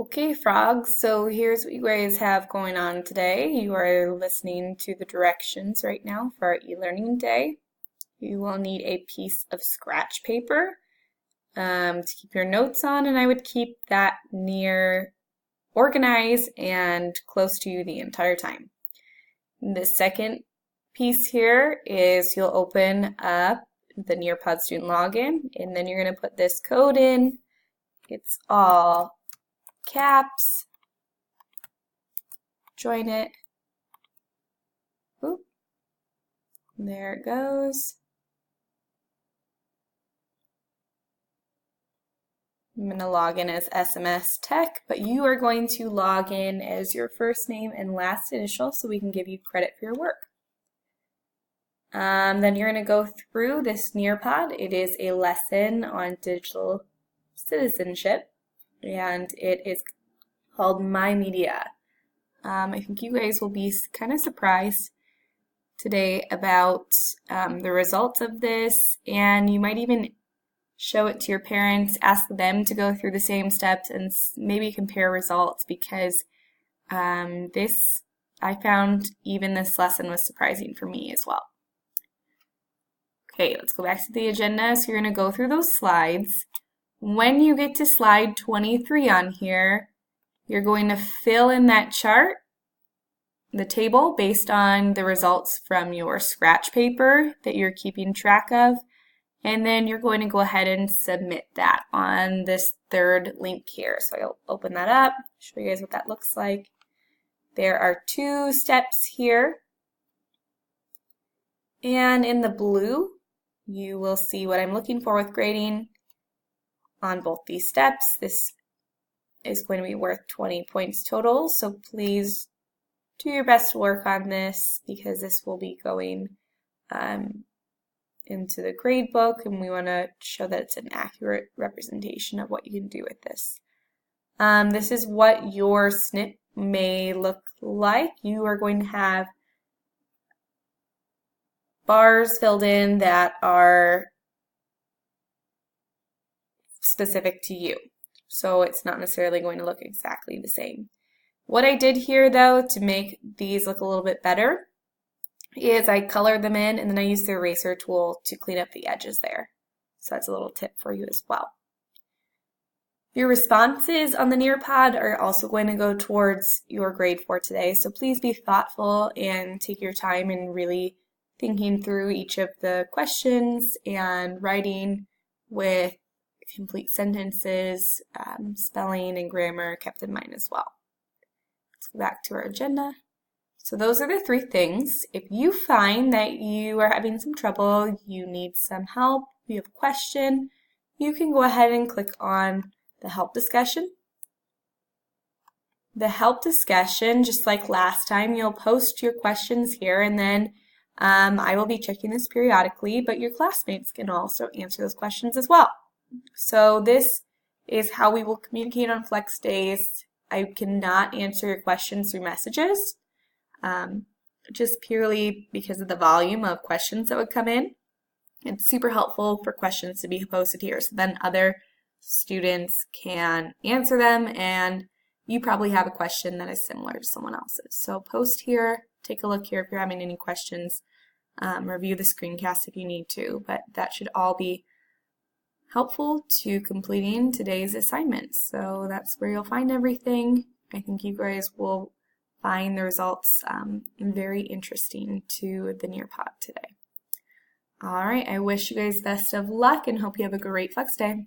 Okay, frogs, so here's what you guys have going on today. You are listening to the directions right now for our e-learning day. You will need a piece of scratch paper to keep your notes on, and I would keep that near organized and close to you the entire time. The second piece here is you'll open up the Nearpod student login, and then you're going to put this code in. It's all caps. Join it. Oop. There it goes. I'm going to log in as SMS Tech, but you are going to log in as your first name and last initial so we can give you credit for your work. Then you're going to go through this Nearpod. It is a lesson on digital citizenship, and it is called My Media. I think you guys will be kind of surprised today about the results of this, and you might even show it to your parents, ask them to go through the same steps, and maybe compare results, because I found even this lesson was surprising for me as well. Okay, let's go back to the agenda. So you're going to go through those slides. When you get to slide 23 on here, you're going to fill in that chart, the table, based on the results from your scratch paper that you're keeping track of. And then you're going to go ahead and submit that on this third link here. So I'll open that up, show you guys what that looks like. There are 2 steps here. And in the blue, you will see what I'm looking for with grading on both these steps. This is going to be worth 20 points total, so please do your best to work on this, because this will be going into the grade book, and we want to show that it's an accurate representation of what you can do with this. This is what your SNP may look like. You are going to have bars filled in that are specific to you. So it's not necessarily going to look exactly the same. What I did here, though, to make these look a little bit better is I colored them in, and then I used the eraser tool to clean up the edges there. So that's a little tip for you as well. Your responses on the Nearpod are also going to go towards your grade for today, so please be thoughtful and take your time in really thinking through each of the questions and writing with complete sentences, spelling and grammar kept in mind as well. Let's go back to our agenda. So those are the 3 things. If you find that you are having some trouble, you need some help, you have a question, you can go ahead and click on the help discussion. The help discussion, just like last time, you'll post your questions here, and then I will be checking this periodically, but your classmates can also answer those questions as well. So this is how we will communicate on Flex Days. I cannot answer your questions through messages, just purely because of the volume of questions that would come in. It's super helpful for questions to be posted here, so then other students can answer them, and you probably have a question that is similar to someone else's. So post here, take a look here if you're having any questions, review the screencast if you need to, but that should all be helpful to completing today's assignments. So that's where you'll find everything. I think you guys will find the results very interesting to the Nearpod today. All right, I wish you guys best of luck and hope you have a great Flex Day.